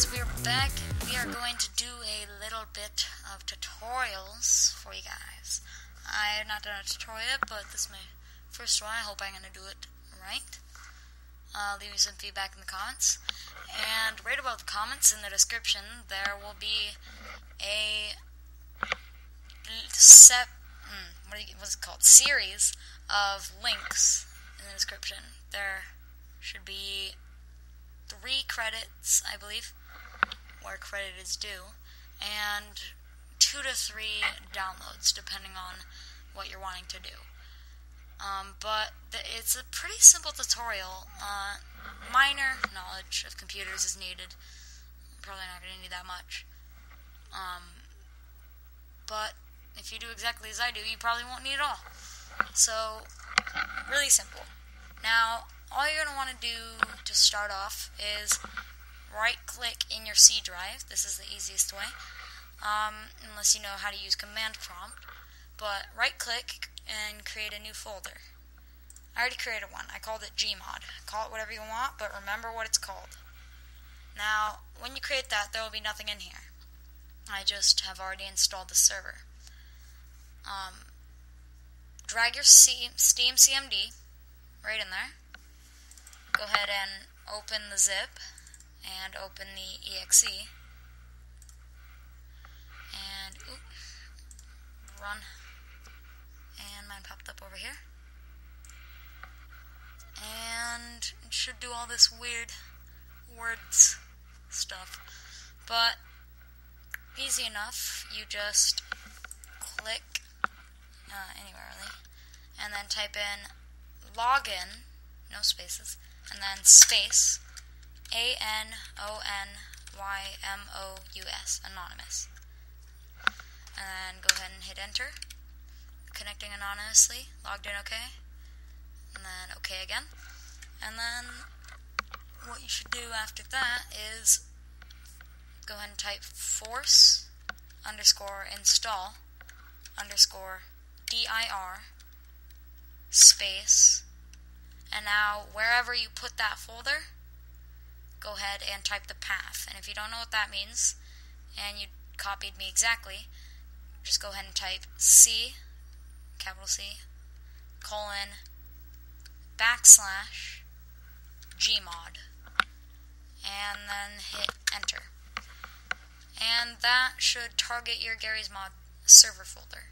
guys, we're back and we are going to do a little bit of tutorials for you guys. I have not done a tutorial yet, but this is my first try. I hope I'm going to do it right. Leave me some feedback in the comments. And right above the comments in the description, there will be a series of links in the description. There should be 3 credits, I believe, where credit is due, and 2 to 3 downloads, depending on what you're wanting to do. But it's a pretty simple tutorial. Minor knowledge of computers is needed. Probably not going to need that much. But if you do exactly as I do, you probably won't need it all. So, really simple. Now, all you're going to want to do to start off is right-click in your C drive. This is the easiest way, unless you know how to use command prompt. But right-click and create a new folder. I already created one. I called it Gmod. Call it whatever you want, but remember what it's called. Now, when you create that, there will be nothing in here. I just have already installed the server. Drag your Steam CMD right in there. Go ahead and open the zip and open the exe and run, and mine popped up over here, and it should do all this weird words stuff, but easy enough. You just click anywhere really, and then type in login, no spaces, and then space ANONYMOUS, anonymous, and then go ahead and hit enter. Connecting anonymously, logged in, okay, and then okay again. And then what you should do after that is go ahead and type force _install _dir space, and now wherever you put that folder, go ahead and type the path. And if you don't know what that means and you copied me exactly, just go ahead and type C, capital C, /Gmod, and then hit enter. And that should target your garrysmod server folder.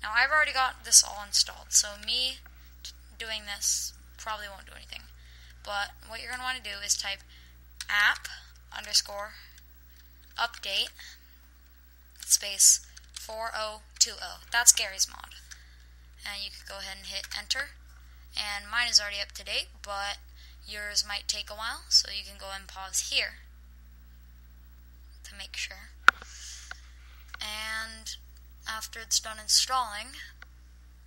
Now, I've already got this all installed, so me doing this probably won't do anything. But what you're going to want to do is type app _update space 4020. That's garrysmod. And you can go ahead and hit enter. And mine is already up to date, but yours might take a while, so you can go ahead and pause here to make sure. And after it's done installing,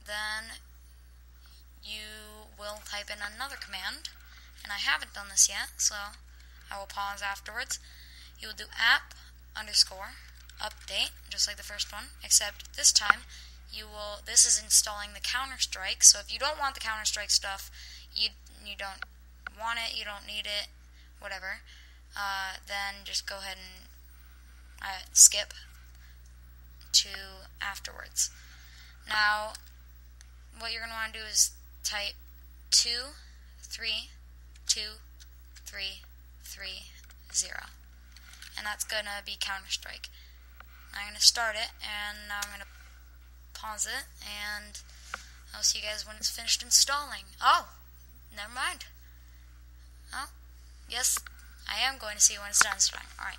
then you will type in another command, and I haven't done this yet, so I will pause afterwards. You will do app _update, just like the first one, except this time this is installing the Counter-Strike. So if you don't want the Counter-Strike stuff, you don't want it, you don't need it, whatever, then just go ahead and skip to afterwards. Now, what you're going to want to do is type 2323330, and that's going to be Counter-Strike. I'm going to start it, and now I'm going to pause it, and I'll see you guys when it's finished installing. Oh, never mind. Oh, yes, I am going to see you when it's done installing. Alright,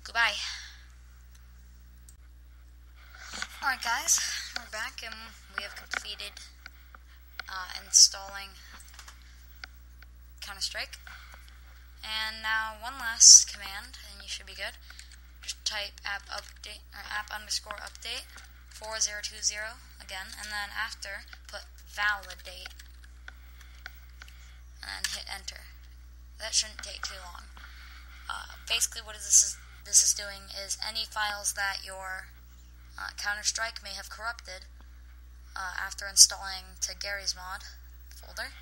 goodbye. Alright guys, we're back, and we have completed installing Counter-Strike. And now one last command, and you should be good. Just type app _update 4020 again, and then after put validate and hit enter. That shouldn't take too long. Basically what this is doing is any files that your Counter-Strike may have corrupted after installing to garrysmod folder,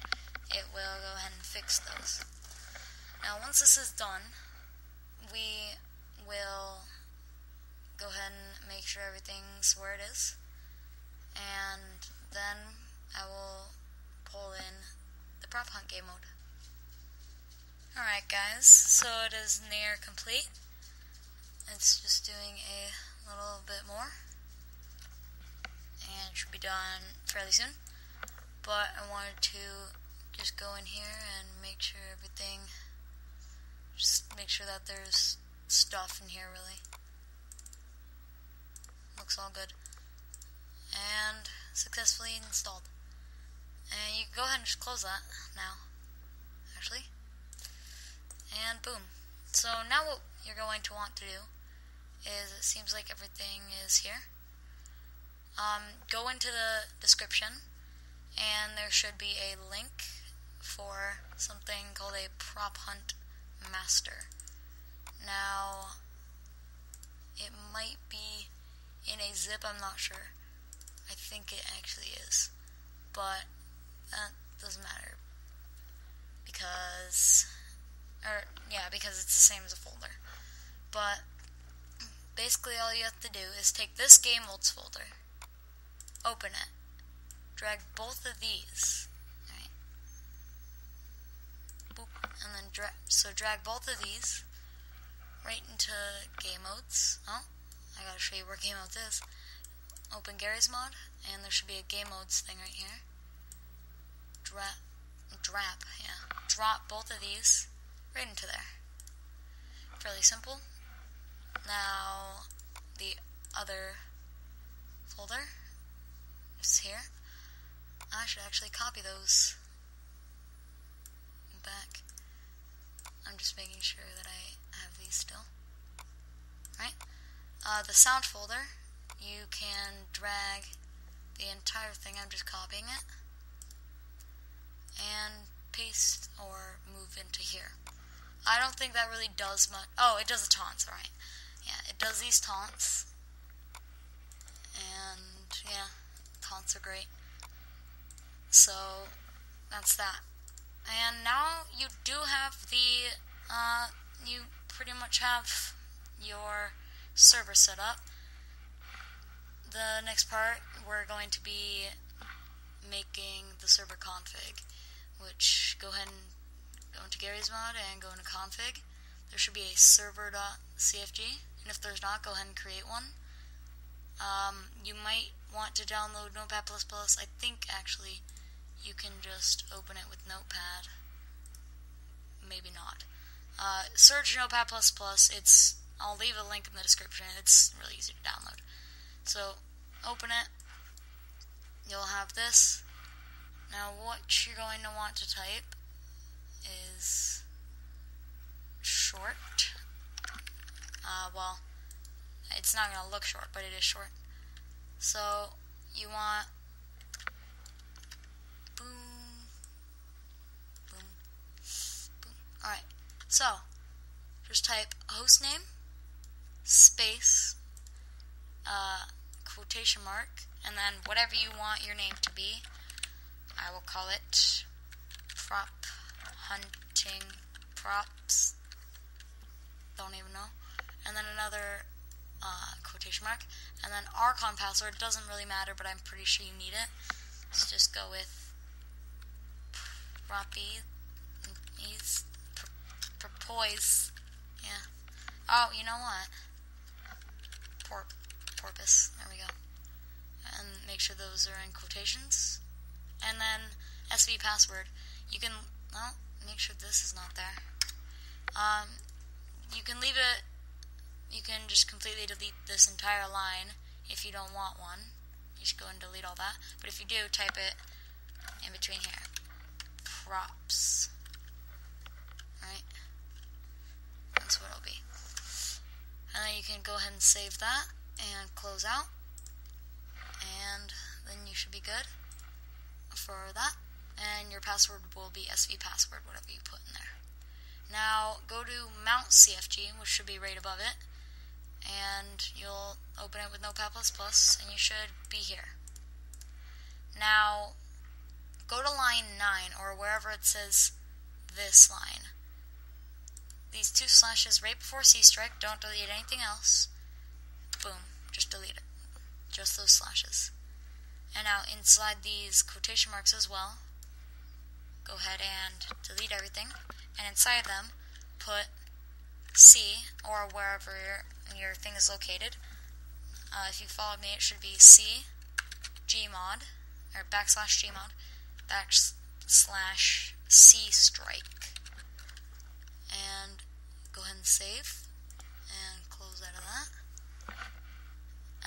it will go ahead and fix those. Now once this is done, we will go ahead and make sure everything's where it is, and then I will pull in the prop hunt game mode. Alright guys, so it is near complete. It's just doing a little bit more, and it should be done fairly soon. But I wanted to just go in here and make sure everything, just make sure that there's stuff in here really. Looks all good. And successfully installed. And you can go ahead and just close that now, actually. And boom. So now what you're going to want to do is, it seems like everything is here. Go into the description, and there should be a link for something called a prop hunt master. Now, it might be in a zip, I'm not sure. I think it actually is, but that doesn't matter because it's the same as a folder. But basically all you have to do is take this game modes folder, open it, drag both of these, right? Boop, and then drag both of these right into game modes. Oh, I gotta show you where game modes is. Open garrysmod, and there should be a game modes thing right here. Drop both of these right into there. Fairly simple. Now, the other folder is here. I should actually copy those back. I'm just making sure that I have these still. Right? The sound folder, you can drag the entire thing. I'm just copying it and paste or move into here. I don't think that really does much. Oh, it does the taunts, right? Yeah, it does these taunts. And yeah, taunts are great. So that's that. And now you do have the, you pretty much have your server set up. The next part, we're going to be making the server config, which go ahead and go into garrysmod and go into config. There should be a server.cfg, and if there's not, go ahead and create one. You might want to download Notepad++. I think actually you can just open it with Notepad. Maybe not. Search Notepad++. I'll leave a link in the description. It's really easy to download. So open it. You'll have this. Now what you're going to want to type is short. Well, it's not going to look short, but it is short. So you want boom, boom, boom. Alright, so just type hostname, space, quotation mark, and then whatever you want your name to be. I will call it prop hunting props. Don't even know. And then another quotation mark, and then Archon password. It doesn't really matter, but I'm pretty sure you need it. Let's just go with porpoise. Yeah. Oh, you know what? Porpoise. There we go. And make sure those are in quotations. And then SV password. You can, well, make sure this is not there. You can leave it. You can just completely delete this entire line if you don't want one. You should go and delete all that. But if you do, type it in between here. Props. Right? That's what it'll be. And then you can go ahead and save that and close out. And then you should be good for that. And your password will be SV password, whatever you put in there. Now go to Mount CFG, which should be right above it, and you'll open it with Notepad++, and you should be here. Now go to line 9, or wherever it says this line. these 2 slashes right before C strike. Don't delete anything else. Boom. Just delete it. Just those slashes. And now inside these quotation marks as well, go ahead and delete everything. And inside them, put C, or wherever your thing is located. If you followed me, it should be C, gmod, or \gmod, \C strike. And go ahead and save, and close out of that.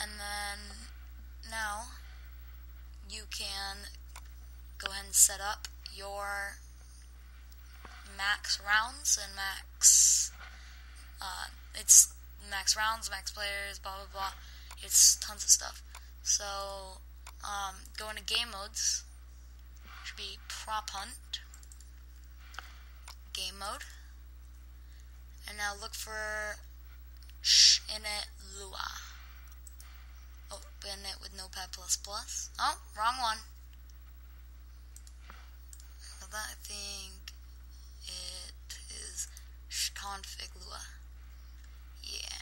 And then, now, you can go ahead and set up your max rounds and max, it's max rounds, max players, blah blah blah. It's tons of stuff. So, go into game modes. Should be prop hunt, game mode, and now look for init Lua. Open it with Notepad++. Oh, wrong one. So that, I think it is config Lua. Yeah.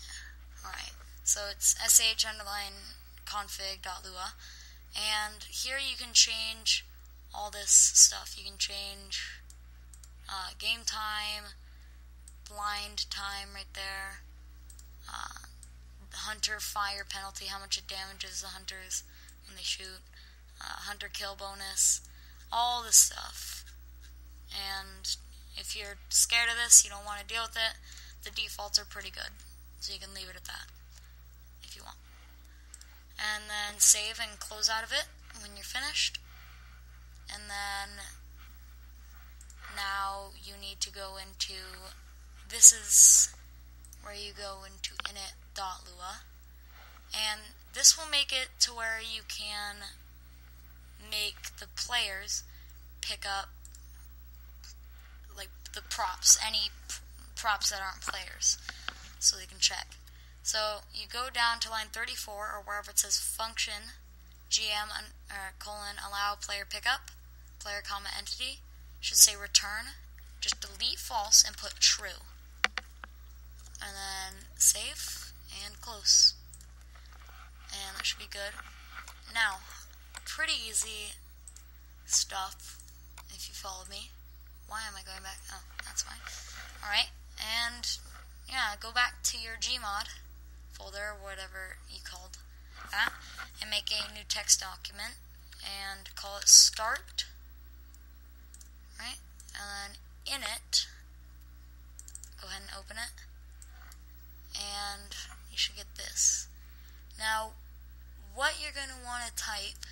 Alright. So it's sh_config.lua. And here you can change all this stuff. You can change game time, blind time right there, hunter fire penalty, how much it damages the hunters when they shoot, hunter kill bonus, all this stuff. And if you're scared of this, you don't want to deal with it, the defaults are pretty good, so you can leave it at that if you want. And then save and close out of it when you're finished. And then now you need to go into, this is where you go into init.lua, and this will make it to where you can make the players pick up like the props, any props that aren't players, so they can check. So you go down to line 34 or wherever it says function allow player pickup, player comma entity, should say return. Just delete false and put true. And then save and close. And that should be good. Now, pretty easy stuff if you followed me. Why am I going back? Oh, that's fine. Alright, and yeah, go back to your Gmod folder, whatever you called that, and make a new text document and call it Start. Right? And then in it, go ahead and open it, and you should get this. Now, what you're going to want to type,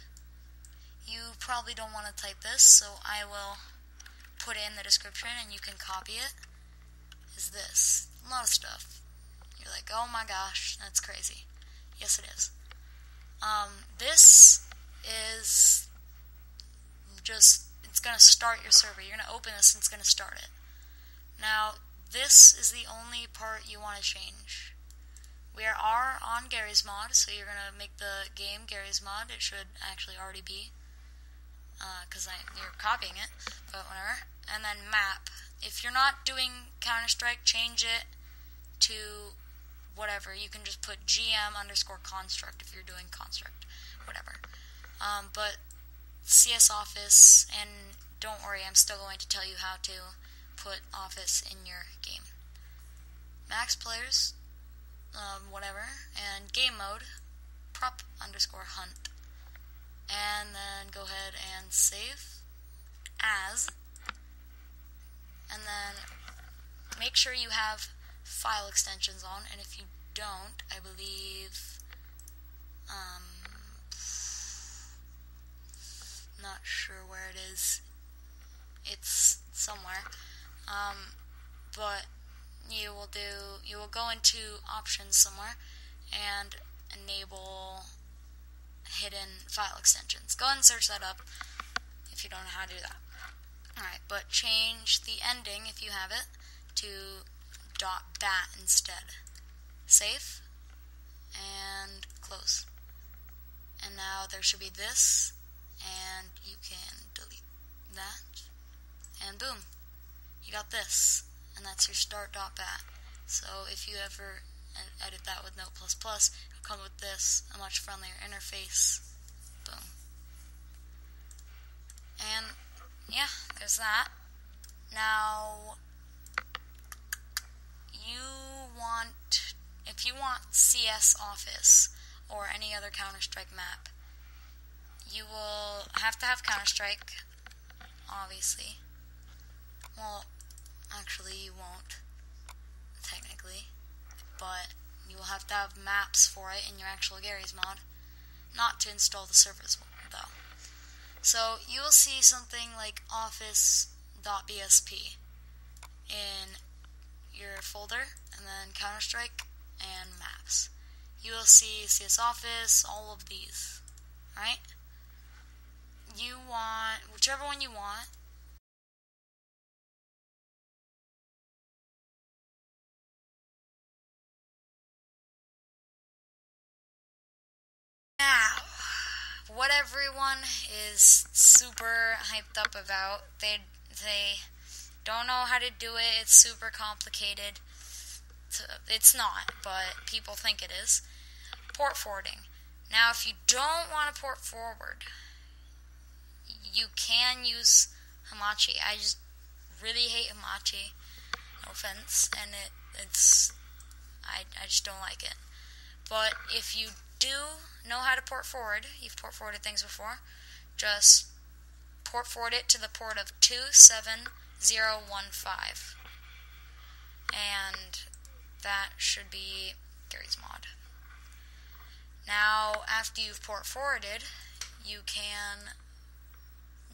you probably don't want to type this, so I will put it in the description and you can copy it, is this. A lot of stuff. You're like, oh my gosh, that's crazy. Yes, it is. This is just, it's going to start your server. You're going to open this and it's going to start it. Now, this is the only part you want to change. We are on garrysmod, so you're going to make the game garrysmod. It should actually already be, because you're copying it, but whatever. And then map. If you're not doing Counter-Strike, change it to whatever. You can just put GM_construct if you're doing construct, whatever. But CS Office, and don't worry, I'm still going to tell you how to put Office in your game. Max players, whatever, and game mode, prop_hunt. And then go ahead and save as, and then make sure you have file extensions on, and if you don't, I believe, not sure where it is, it's somewhere, but you will go into options somewhere and enable hidden file extensions. Go ahead and search that up if you don't know how to do that. Alright, but change the ending, if you have it, to .bat instead. Save, and close. And now there should be this, and you can delete that, and boom, you got this. and that's your start.bat. So if you ever edit that with Note++, it'll come with this, a much friendlier interface. Boom. And yeah, there's that. Now, if you want CS Office or any other Counter-Strike map, you will have to have Counter-Strike, obviously. Well, actually you won't, technically, but you will have to have maps for it in your actual garrysmod, not to install the servers, though. So you will see something like office.bsp in your folder, and then Counter-Strike and maps. You will see CS Office, all of these, right? You want whichever one you want. Now, what everyone is super hyped up about, they don't know how to do it. It's super complicated. It's not, but people think it is. Port forwarding. Now, if you don't want to port forward, you can use Hamachi. I just really hate Hamachi. No offense, and I just don't like it. But if you do know how to port forward, you've port forwarded things before, just port forward it to the port of 27015. And that should be garrysmod. Now, after you've port forwarded, you can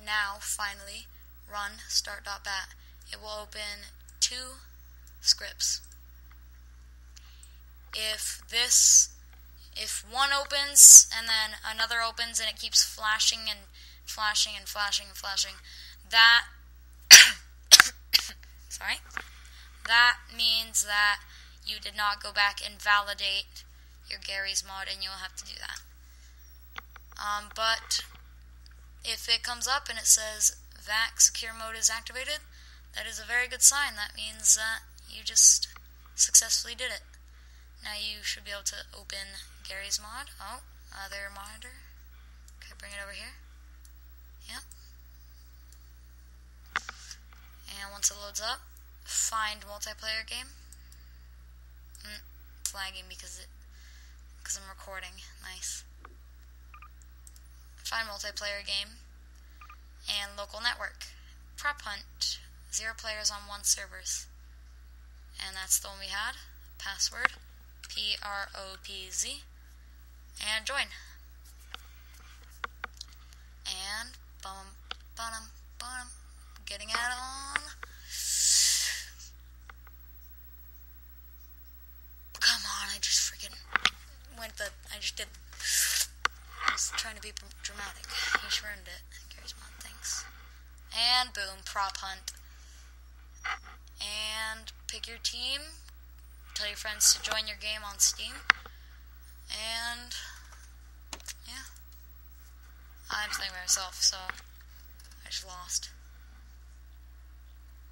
now finally run start.bat. It will open 2 scripts. If one opens and then another opens and it keeps flashing and flashing and flashing and flashing, that that means that you did not go back and validate your garrysmod, and you'll have to do that. But if it comes up and it says VAC secure mode is activated, that is a very good sign. That means that you just successfully did it. Now you should be able to open garrysmod. Oh, other monitor. Okay, bring it over here. Yep. And once it loads up, find multiplayer game. It's lagging because I'm recording. Nice. Find multiplayer game and local network. Prop hunt. 0 players on 1 servers. And that's the one we had. Password PROPZ. And join. And bum, getting it on. Come on, I just did. I was trying to be dramatic. You sure earned it. garrysmod, thanks. And boom, prop hunt. And pick your team. Tell your friends to join your game on Steam. And yeah. I'm playing by myself, so I just lost.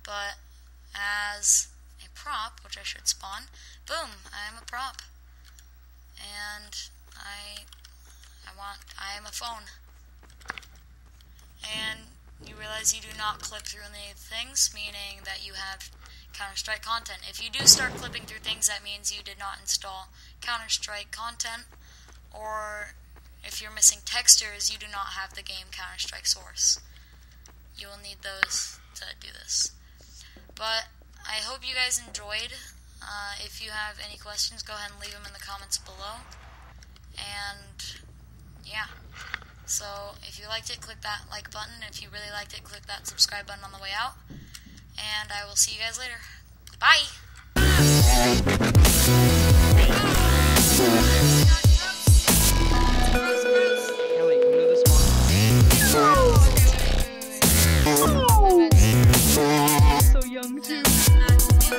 But as a prop, which I should spawn, boom, I am a prop. And I am a phone. And you realize you do not clip through any things, meaning that you have Counter-Strike content. If you do start clipping through things, that means you did not install Counter-Strike content, or if you're missing textures, you do not have the game Counter-Strike source. You will need those to do this. But I hope you guys enjoyed. If you have any questions, go ahead and leave them in the comments below. And yeah. So if you liked it, click that like button. If you really liked it, click that subscribe button on the way out. And I will see you guys later. Bye! So young too. Oh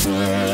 my god.